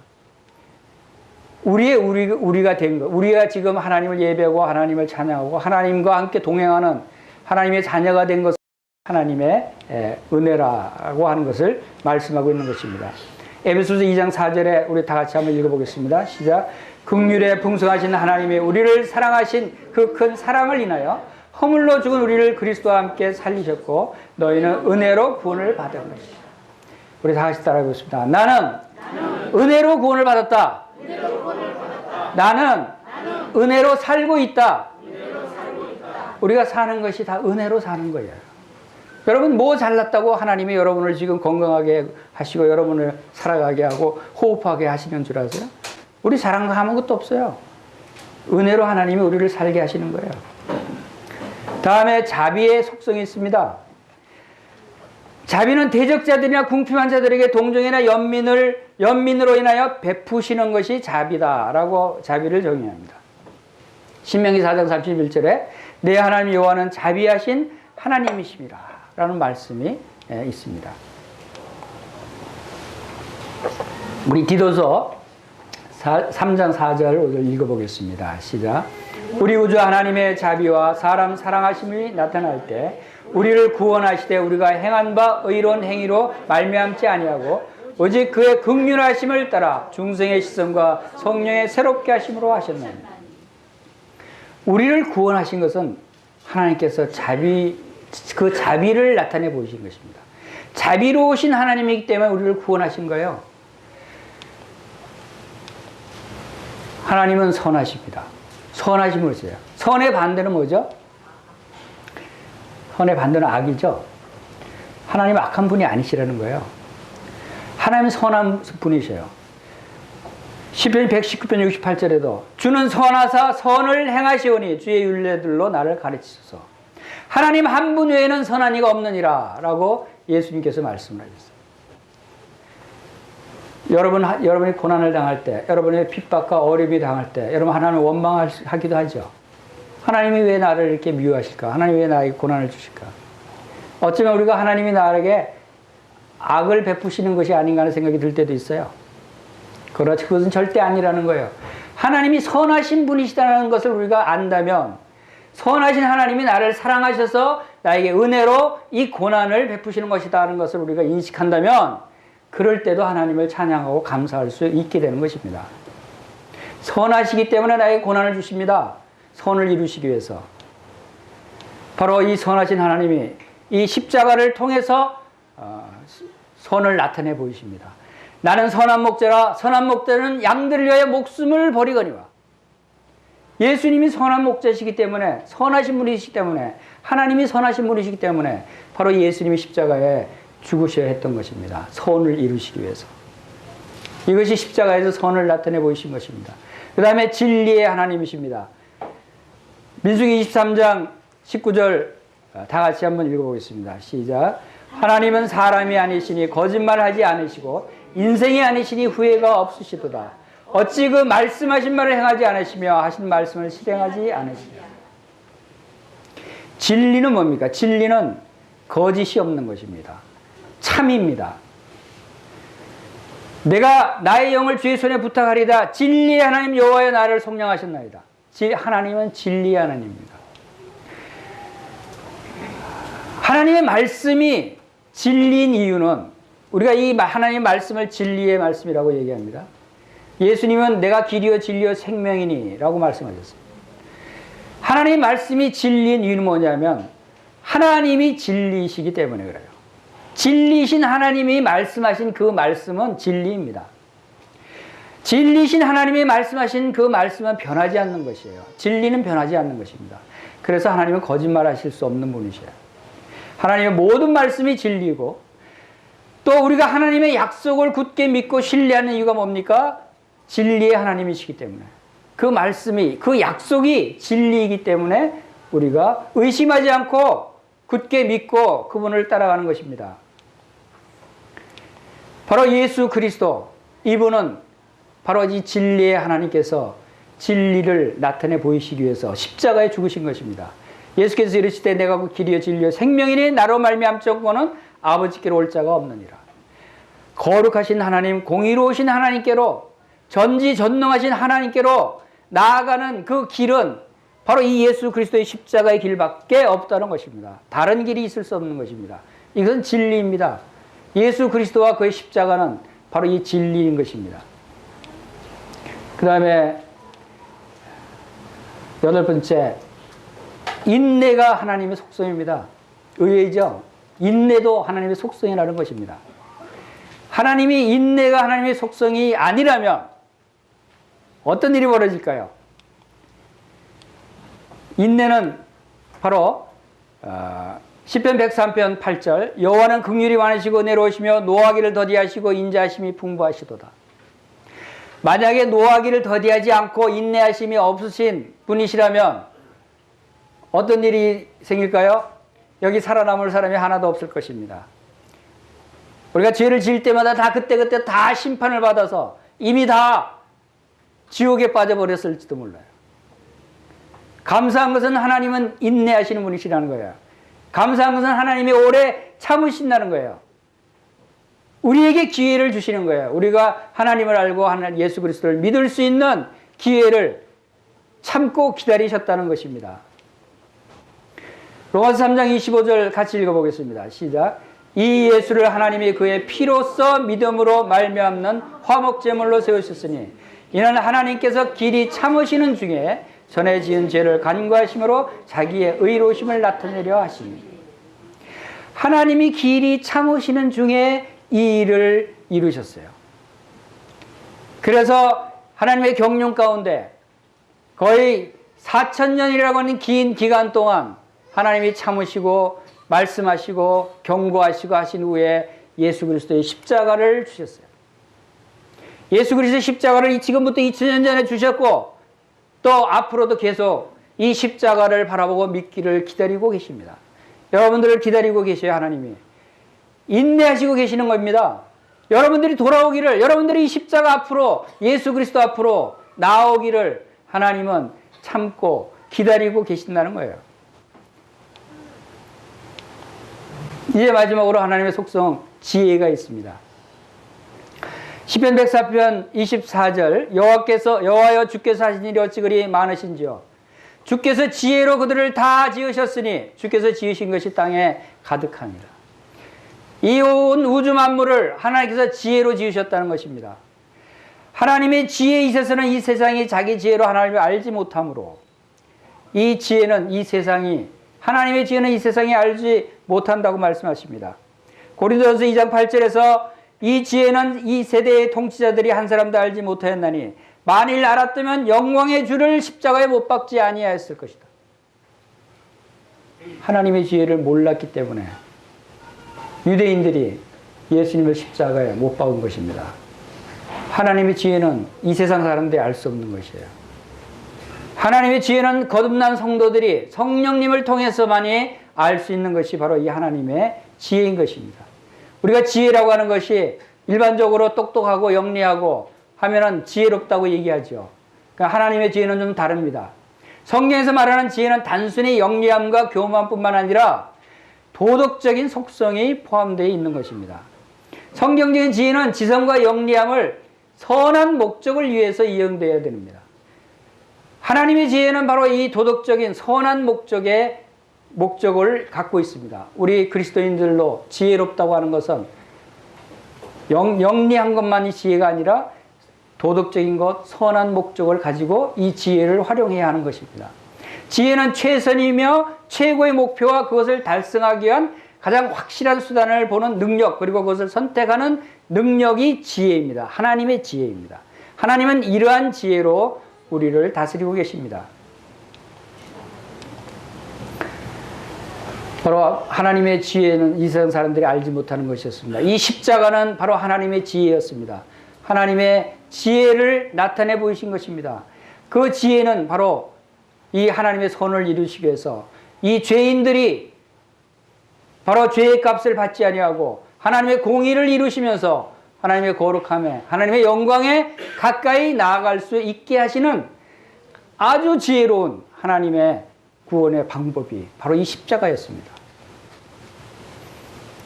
우리가 된 것, 우리가 지금 하나님을 예배하고 하나님을 찬양하고 하나님과 함께 동행하는 하나님의 자녀가 된 것은 하나님의 은혜라고 하는 것을 말씀하고 있는 것입니다. 에베소서 2장 4절에 우리 다 같이 한번 읽어보겠습니다. 시작. 긍휼에 풍성하신 하나님의 우리를 사랑하신 그 큰 사랑을 인하여 허물로 죽은 우리를 그리스도와 함께 살리셨고 너희는 은혜로 구원을 받은 것이다. 우리 다 같이 따라해보겠습니다. 나는 은혜로 구원을 받았다. 나는 은혜로 살고 있다. 우리가 사는 것이 다 은혜로 사는 거예요. 여러분 뭐 잘났다고 하나님이 여러분을 지금 건강하게 하시고 여러분을 살아가게 하고 호흡하게 하시는 줄 아세요? 우리 잘한 거 아무것도 없어요. 은혜로 하나님이 우리를 살게 하시는 거예요. 다음에 자비의 속성이 있습니다. 자비는 대적자들이나 궁핍한 자들에게 동정이나 연민으로 인하여 베푸시는 것이 자비다라고 자비를 정의합니다. 신명기 4장 31절에 내 하나님 여호와는 자비하신 하나님이십니다 라는 말씀이 있습니다. 우리 디도서 3장 4절 오늘 읽어보겠습니다. 시작. 우리 우주 하나님의 자비와 사람 사랑하심이 나타날 때 우리를 구원하시되 우리가 행한 바 의로운 행위로 말미암지 아니하고 오직 그의 긍휼하심을 따라 중생의 시선과 성령의 새롭게 하심으로 하셨나니. 우리를 구원하신 것은 하나님께서 그 자비를 나타내 보이신 것입니다. 자비로우신 하나님이기 때문에 우리를 구원하신 거예요. 하나님은 선하십니다. 선하심을 써요. 선의 반대는 뭐죠? 선의 반대는 악이죠. 하나님은 악한 분이 아니시라는 거예요. 하나님은 선한 분이셔요. 시편 119편 68절에도 주는 선하사 선을 행하시오니 주의 율례들로 나를 가르치소서. 하나님 한 분 외에는 선한 이가 없느니라 라고 예수님께서 말씀을 하셨어요. 여러분이 고난을 당할 때, 여러분의 핍박과 어려움이 당할 때, 여러분 하나님을 원망하기도 하죠. 하나님이 왜 나를 이렇게 미워하실까? 하나님이 왜 나에게 고난을 주실까? 어쩌면 우리가 하나님이 나에게 악을 베푸시는 것이 아닌가 하는 생각이 들 때도 있어요. 그렇지, 그것은 절대 아니라는 거예요. 하나님이 선하신 분이시다는 것을 우리가 안다면, 선하신 하나님이 나를 사랑하셔서 나에게 은혜로 이 고난을 베푸시는 것이다 하는 것을 우리가 인식한다면, 그럴 때도 하나님을 찬양하고 감사할 수 있게 되는 것입니다. 선하시기 때문에 나에게 고난을 주십니다. 선을 이루시기 위해서. 바로 이 선하신 하나님이 이 십자가를 통해서 선을 나타내 보이십니다. 나는 선한 목자라. 선한 목자는 양들을 위하여 목숨을 버리거니와. 예수님이 선한 목자시기 때문에, 선하신 분이시기 때문에, 하나님이 선하신 분이시기 때문에 바로 예수님이 십자가에 죽으셔야 했던 것입니다. 선을 이루시기 위해서. 이것이 십자가에서 선을 나타내 보이신 것입니다. 그 다음에 진리의 하나님이십니다. 민수기 23장 19절 다 같이 한번 읽어보겠습니다. 시작. 하나님은 사람이 아니시니 거짓말하지 않으시고 인생이 아니시니 후회가 없으시도다. 어찌 그 말씀하신 말을 행하지 않으시며 하신 말씀을 실행하지 않으시냐. 진리는 뭡니까? 진리는 거짓이 없는 것입니다. 참입니다. 내가 나의 영을 주의 손에 부탁하리다. 진리의 하나님 여호와여 나를 속량하셨나이다. 하나님은 진리의 하나님입니다. 하나님의 말씀이 진리인 이유는 우리가 이 하나님의 말씀을 진리의 말씀이라고 얘기합니다. 예수님은 내가 길이요 진리요 생명이니 라고 말씀하셨습니다. 하나님의 말씀이 진리인 이유는 뭐냐면 하나님이 진리이시기 때문에 그래요. 진리신 하나님이 말씀하신 그 말씀은 진리입니다. 진리신 하나님이 말씀하신 그 말씀은 변하지 않는 것이에요. 진리는 변하지 않는 것입니다. 그래서 하나님은 거짓말하실 수 없는 분이셔요. 하나님의 모든 말씀이 진리고 또 우리가 하나님의 약속을 굳게 믿고 신뢰하는 이유가 뭡니까? 진리의 하나님이시기 때문에. 그 말씀이, 그 약속이 진리이기 때문에 우리가 의심하지 않고 굳게 믿고 그분을 따라가는 것입니다. 바로 예수 그리스도, 이분은 바로 이 진리의 하나님께서 진리를 나타내 보이시기 위해서 십자가에 죽으신 것입니다. 예수께서 이르시되 내가 그 길이요 진리요 생명이니 나로 말미암고는 아버지께로 올 자가 없느니라. 거룩하신 하나님, 공의로우신 하나님께로, 전지전능하신 하나님께로 나아가는 그 길은 바로 이 예수 그리스도의 십자가의 길밖에 없다는 것입니다. 다른 길이 있을 수 없는 것입니다. 이것은 진리입니다. 예수 그리스도와 그의 십자가는 바로 이 진리인 것입니다. 그 다음에 8번째, 인내가 하나님의 속성입니다. 의외죠? 인내도 하나님의 속성이라는 것입니다. 하나님이 인내가 하나님의 속성이 아니라면 어떤 일이 벌어질까요? 인내는 바로 시편 103편 8절, 여호와는 긍휼이 많으시고 내로우시며 노하기를 더디하시고 인자하심이 풍부하시도다. 만약에 노하기를 더디하지 않고 인내하심이 없으신 분이시라면 어떤 일이 생길까요? 여기 살아남을 사람이 하나도 없을 것입니다. 우리가 죄를 지을 때마다 다 그때그때 다 심판을 받아서 이미 다 지옥에 빠져버렸을지도 몰라요. 감사한 것은 하나님은 인내하시는 분이시라는 거예요. 감사한 것은 하나님이 오래 참으신다는 거예요. 우리에게 기회를 주시는 거예요. 우리가 하나님을 알고 예수 그리스도를 믿을 수 있는 기회를 참고 기다리셨다는 것입니다. 로마서 3장 25절 같이 읽어보겠습니다. 시작. 이 예수를 하나님이 그의 피로써 믿음으로 말미암는 화목제물로 세우셨으니 이는 하나님께서 길이 참으시는 중에 전에 지은 죄를 간구하심으로 자기의 의로우심을 나타내려 하시니, 하나님이 길이 참으시는 중에 이 일을 이루셨어요. 그래서 하나님의 경륜 가운데 거의 4,000년이라고 하는 긴 기간 동안 하나님이 참으시고 말씀하시고 경고하시고 하신 후에 예수 그리스도의 십자가를 주셨어요. 예수 그리스도의 십자가를 지금부터 2000년 전에 주셨고 또 앞으로도 계속 이 십자가를 바라보고 믿기를 기다리고 계십니다. 여러분들을 기다리고 계셔요. 하나님이 인내하시고 계시는 겁니다. 여러분들이 돌아오기를, 여러분들이 이 십자가 앞으로 예수 그리스도 앞으로 나오기를 하나님은 참고 기다리고 계신다는 거예요. 이제 마지막으로 하나님의 속성 지혜가 있습니다. 시편 104편 24절, 여호와여 주께서 하신 일이 어찌 그리 많으신지요. 주께서 지혜로 그들을 다 지으셨으니 주께서 지으신 것이 땅에 가득하니라. 이 온 우주 만물을 하나님께서 지혜로 지으셨다는 것입니다. 하나님의 지혜에 있어서는 이 세상이 자기 지혜로 하나님을 알지 못하므로 이 지혜는 이 세상이, 하나님의 지혜는 이 세상이 알지 못한다고 말씀하십니다. 고린도전서 2장 8절에서 이 지혜는 이 세대의 통치자들이 한 사람도 알지 못하였나니 만일 알았다면 영광의 주를 십자가에 못 박지 아니하였을 것이다. 하나님의 지혜를 몰랐기 때문에 유대인들이 예수님을 십자가에 못 박은 것입니다. 하나님의 지혜는 이 세상 사람들이 알 수 없는 것이에요. 하나님의 지혜는 거듭난 성도들이 성령님을 통해서만이 알 수 있는 것이 바로 이 하나님의 지혜인 것입니다. 우리가 지혜라고 하는 것이 일반적으로 똑똑하고 영리하고 하면은 지혜롭다고 얘기하죠. 그러니까 하나님의 지혜는 좀 다릅니다. 성경에서 말하는 지혜는 단순히 영리함과 교만뿐만 아니라 도덕적인 속성이 포함되어 있는 것입니다. 성경적인 지혜는 지성과 영리함을 선한 목적을 위해서 이용되어야 됩니다. 하나님의 지혜는 바로 이 도덕적인 선한 목적을 갖고 있습니다. 우리 그리스도인들로 지혜롭다고 하는 것은 영리한 것만이 지혜가 아니라 도덕적인 것, 선한 목적을 가지고 이 지혜를 활용해야 하는 것입니다. 지혜는 최선이며 최고의 목표와 그것을 달성하기 위한 가장 확실한 수단을 보는 능력, 그리고 그것을 선택하는 능력이 지혜입니다. 하나님의 지혜입니다. 하나님은 이러한 지혜로 우리를 다스리고 계십니다. 바로 하나님의 지혜는 이 세상 사람들이 알지 못하는 것이었습니다. 이 십자가는 바로 하나님의 지혜였습니다. 하나님의 지혜를 나타내 보이신 것입니다. 그 지혜는 바로 이 하나님의 선을 이루시기 위해서 이 죄인들이 바로 죄의 값을 받지 아니하고 하나님의 공의를 이루시면서 하나님의 거룩함에, 하나님의 영광에 가까이 나아갈 수 있게 하시는 아주 지혜로운 하나님의 구원의 방법이 바로 이 십자가였습니다.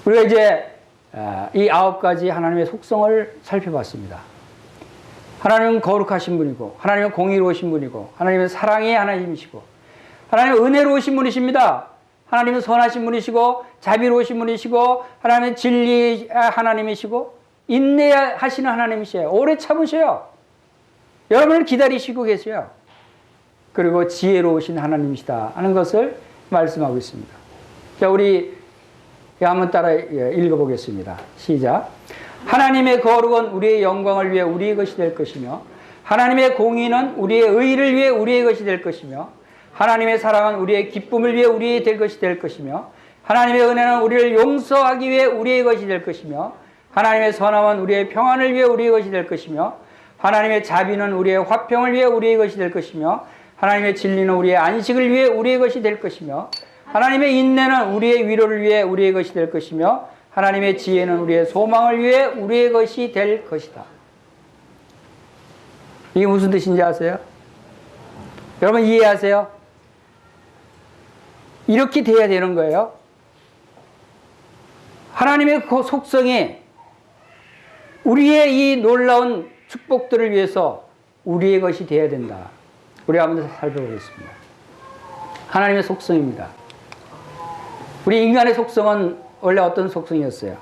우리가 이제 이 9가지 하나님의 속성을 살펴봤습니다. 하나님은 거룩하신 분이고, 하나님은 공의로우신 분이고, 하나님은 사랑의 하나님이시고, 하나님은 은혜로우신 분이십니다. 하나님은 선하신 분이시고 자비로우신 분이시고 하나님은 진리 하나님이시고 인내하시는 하나님이세요. 오래 참으셔요. 여러분을 기다리시고 계세요. 그리고 지혜로우신 하나님이시다 하는 것을 말씀하고 있습니다. 자, 우리 한번 따라 읽어보겠습니다. 시작. 하나님의 거룩은 우리의 영광을 위해 우리의 것이 될 것이며 하나님의 공의는 우리의 의를 위해 우리의 것이 될 것이며 하나님의 사랑은 우리의 기쁨을 위해 우리의 될 것이 될 것이며 하나님의 은혜는 우리를 용서하기 위해 우리의 것이 될 것이며 하나님의 선함은 우리의 평안을 위해 우리의 것이 될 것이며 하나님의 자비는 우리의 화평을 위해 우리의 것이 될 것이며 하나님의 진리는 우리의 안식을 위해 우리의 것이 될 것이며 하나님의 인내는 우리의 위로를 위해 우리의 것이 될 것이며 하나님의 지혜는 우리의 소망을 위해 우리의 것이 될 것이다. 이게 무슨 뜻인지 아세요? 여러분 이해하세요? 이렇게 돼야 되는 거예요. 하나님의 그 속성이 우리의 이 놀라운 축복들을 위해서 우리의 것이 되어야 된다. 우리 한번 살펴보겠습니다. 하나님의 속성입니다. 우리 인간의 속성은 원래 어떤 속성이었어요?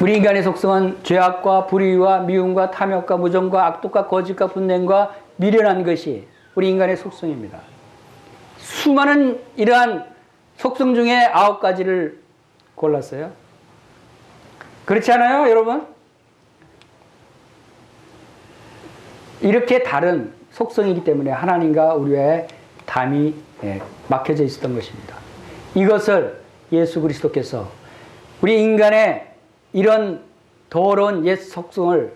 우리 인간의 속성은 죄악과 불의와 미움과 탐욕과 무정과 악독과 거짓과 분냄과 미련한 것이 우리 인간의 속성입니다. 수많은 이러한 속성 중에 9가지를 골랐어요. 그렇지 않아요, 여러분? 이렇게 다른 속성이기 때문에 하나님과 우리의 담이 막혀져 있었던 것입니다. 이것을 예수 그리스도께서 우리 인간의 이런 더러운 옛 속성을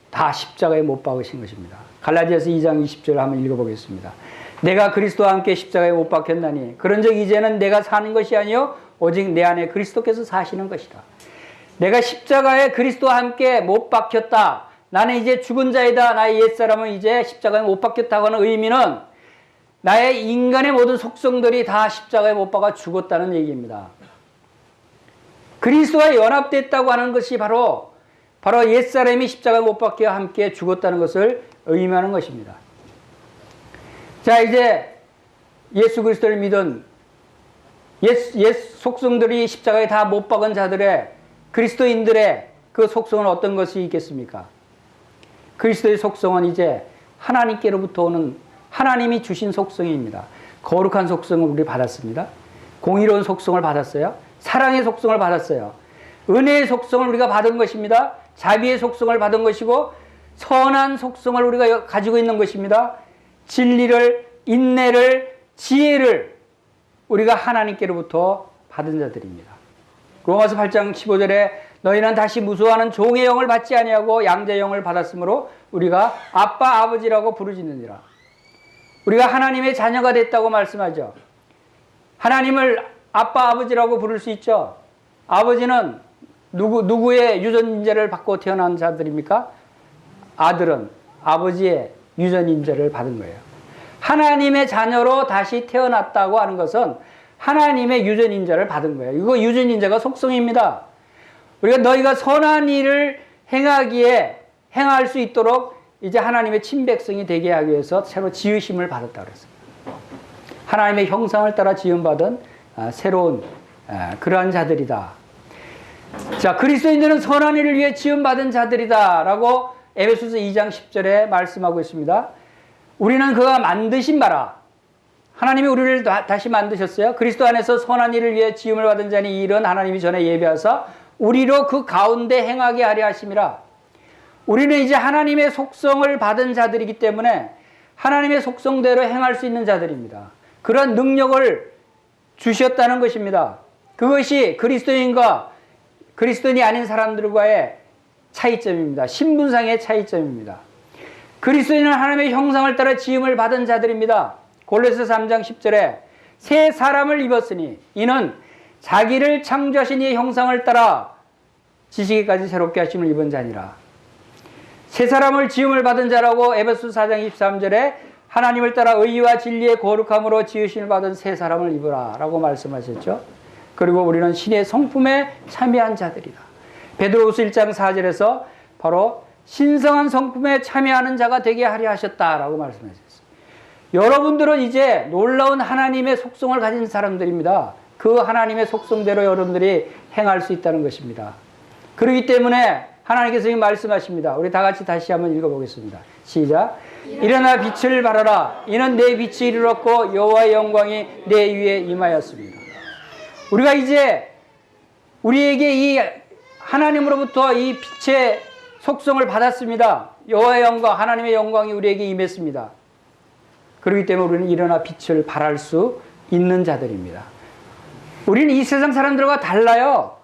다 십자가에 못 박으신 것입니다. 갈라디아서 2장 20절 한번 읽어보겠습니다. 내가 그리스도와 함께 십자가에 못 박혔나니 그런즉 이제는 내가 사는 것이 아니요 오직 내 안에 그리스도께서 사시는 것이다. 내가 십자가에 그리스도와 함께 못 박혔다. 나는 이제 죽은 자이다. 나의 옛사람은 이제 십자가에 못 박혔다고 하는 의미는 나의 인간의 모든 속성들이 다 십자가에 못 박아 죽었다는 얘기입니다. 그리스도와 연합됐다고 하는 것이 바로 옛사람이 십자가에 못 박혀 함께 죽었다는 것을 의미하는 것입니다. 자, 이제 예수 그리스도를 믿은 옛 속성들이 십자가에 다 못 박은 자들의 그리스도인들의 그 속성은 어떤 것이 있겠습니까? 그리스도의 속성은 이제 하나님께로부터 오는 하나님이 주신 속성입니다. 거룩한 속성을 우리 받았습니다. 공의로운 속성을 받았어요. 사랑의 속성을 받았어요. 은혜의 속성을 우리가 받은 것입니다. 자비의 속성을 받은 것이고 선한 속성을 우리가 가지고 있는 것입니다. 진리를, 인내를, 지혜를 우리가 하나님께로부터 받은 자들입니다. 로마서 8장 15절에 너희는 다시 무수하는 종의 영을 받지 아니하고 양자의 영을 받았으므로 우리가 아빠 아버지라고 부르짖느니라. 우리가 하나님의 자녀가 됐다고 말씀하죠. 하나님을 아빠 아버지라고 부를 수 있죠. 아버지는 누구의 유전인자를 받고 태어난 자들입니까? 아들은 아버지의 유전인자를 받은 거예요. 하나님의 자녀로 다시 태어났다고 하는 것은 하나님의 유전인자를 받은 거예요. 이거 유전인자가 속성입니다. 우리가 너희가 선한 일을 행할 수 있도록 이제 하나님의 친백성이 되게 하기 위해서 새로 지으심을 받았다고 그랬어요. 하나님의 형상을 따라 지음받은 새로운 그러한 자들이다. 자, 그리스도인들은 선한 일을 위해 지음받은 자들이다 라고 에베소서 2장 10절에 말씀하고 있습니다. 우리는 그가 만드신 바라. 하나님이 우리를 다시 만드셨어요. 그리스도 안에서 선한 일을 위해 지음을 받은 자니 이 일은 하나님이 전에 예비하사 우리로 그 가운데 행하게 하려 하심이라. 우리는 이제 하나님의 속성을 받은 자들이기 때문에 하나님의 속성대로 행할 수 있는 자들입니다. 그런 능력을 주셨다는 것입니다. 그것이 그리스도인과 그리스도인이 아닌 사람들과의 차이점입니다. 신분상의 차이점입니다. 그리스도인은 하나님의 형상을 따라 지음을 받은 자들입니다. 골로새서 3장 10절에 새 사람을 입었으니 이는 자기를 창조하신 이의 형상을 따라 지식에까지 새롭게 하심을 입은 자니라. 새 사람을 지음을 받은 자라고 에베소서 4장 23절에 하나님을 따라 의와 진리의 거룩함으로 지으심을 받은 새 사람을 입으라 라고 말씀하셨죠. 그리고 우리는 신의 성품에 참여한 자들이다. 베드로후서 1장 4절에서 바로 신성한 성품에 참여하는 자가 되게 하려 하셨다라고 말씀하셨어요. 여러분들은 이제 놀라운 하나님의 속성을 가진 사람들입니다. 그 하나님의 속성대로 여러분들이 행할 수 있다는 것입니다. 그렇기 때문에 하나님께서 말씀하십니다. 우리 다 같이 다시 한번 읽어보겠습니다. 시작. 일어나 빛을 발하라. 이는 내 빛이 이르렀고 여호와의 영광이 내 위에 임하였습니다. 우리가 이제 우리에게 이 하나님으로부터 이 빛의 속성을 받았습니다. 여호와의 영광, 하나님의 영광이 우리에게 임했습니다. 그렇기 때문에 우리는 일어나 빛을 발할 수 있는 자들입니다. 우리는 이 세상 사람들과 달라요.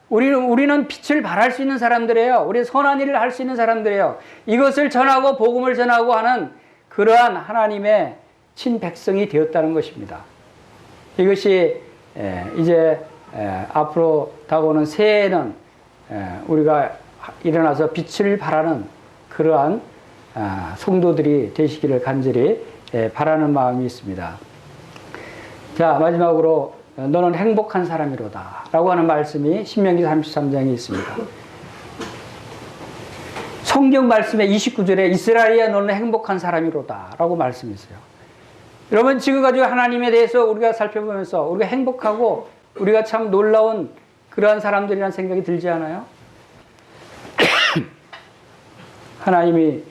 우리는 빛을 발할 수 있는 사람들이에요. 우리는 선한 일을 할 수 있는 사람들이에요. 이것을 전하고 복음을 전하고 하는 그러한 하나님의 친백성이 되었다는 것입니다. 이것이 이제 앞으로 다가오는 새해에는 우리가 일어나서 빛을 발하는 그러한 성도들이 되시기를 간절히 바라는 마음이 있습니다. 자, 마지막으로 너는 행복한 사람이로다 라고 하는 말씀이 신명기 33장에 있습니다. 성경 말씀의 29절에 이스라엘이야 너는 행복한 사람이로다 라고 말씀했어요. 여러분 지금까지 하나님에 대해서 우리가 살펴보면서 우리가 행복하고 우리가 참 놀라운 그러한 사람들이라는 생각이 들지 않아요? 하나님이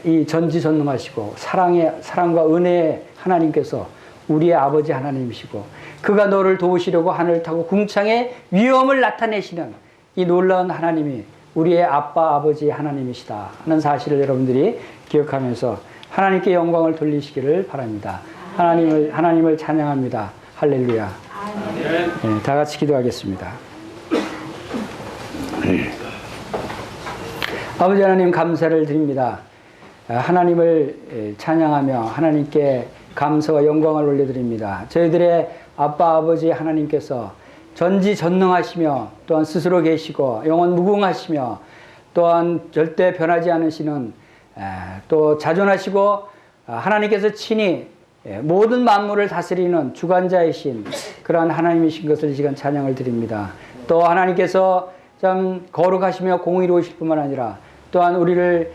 이 전지전능하시고 사랑과 은혜의 하나님께서 우리의 아버지 하나님이시고 그가 너를 도우시려고 하늘을 타고 궁창의 위엄을 나타내시는 이 놀라운 하나님이 우리의 아빠 아버지 하나님이시다 하는 사실을 여러분들이 기억하면서 하나님께 영광을 돌리시기를 바랍니다. 하나님을 찬양합니다. 할렐루야. 네, 다 같이 기도하겠습니다. 아버지 하나님 감사를 드립니다. 하나님을 찬양하며 하나님께 감사와 영광을 올려드립니다. 저희들의 아빠 아버지 하나님께서 전지전능하시며 또한 스스로 계시고 영원 무궁하시며 또한 절대 변하지 않으시는 또 자존하시고 하나님께서 친히 모든 만물을 다스리는 주관자이신 그러한 하나님이신 것을 이 시간 찬양을 드립니다. 또 하나님께서 참 거룩하시며 공의로우실 뿐만 아니라 또한 우리를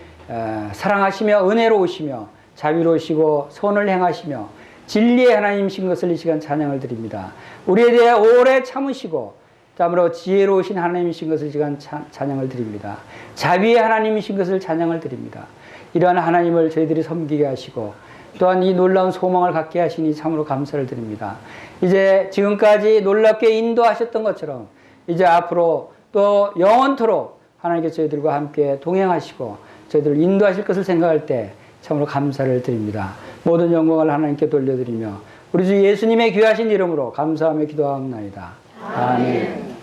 사랑하시며 은혜로우시며 자비로우시고 선을 행하시며 진리의 하나님이신 것을 이 시간 찬양을 드립니다. 우리에 대해 오래 참으시고 참으로 지혜로우신 하나님이신 것을 이 시간 찬양을 드립니다. 자비의 하나님이신 것을 찬양을 드립니다. 이러한 하나님을 저희들이 섬기게 하시고 또한 이 놀라운 소망을 갖게 하시니 참으로 감사를 드립니다. 이제 지금까지 놀랍게 인도하셨던 것처럼 이제 앞으로 또 영원토록 하나님께서 저희들과 함께 동행하시고 저희들을 인도하실 것을 생각할 때 참으로 감사를 드립니다. 모든 영광을 하나님께 돌려드리며 우리 주 예수님의 귀하신 이름으로 감사하며 기도하옵나이다. 아멘.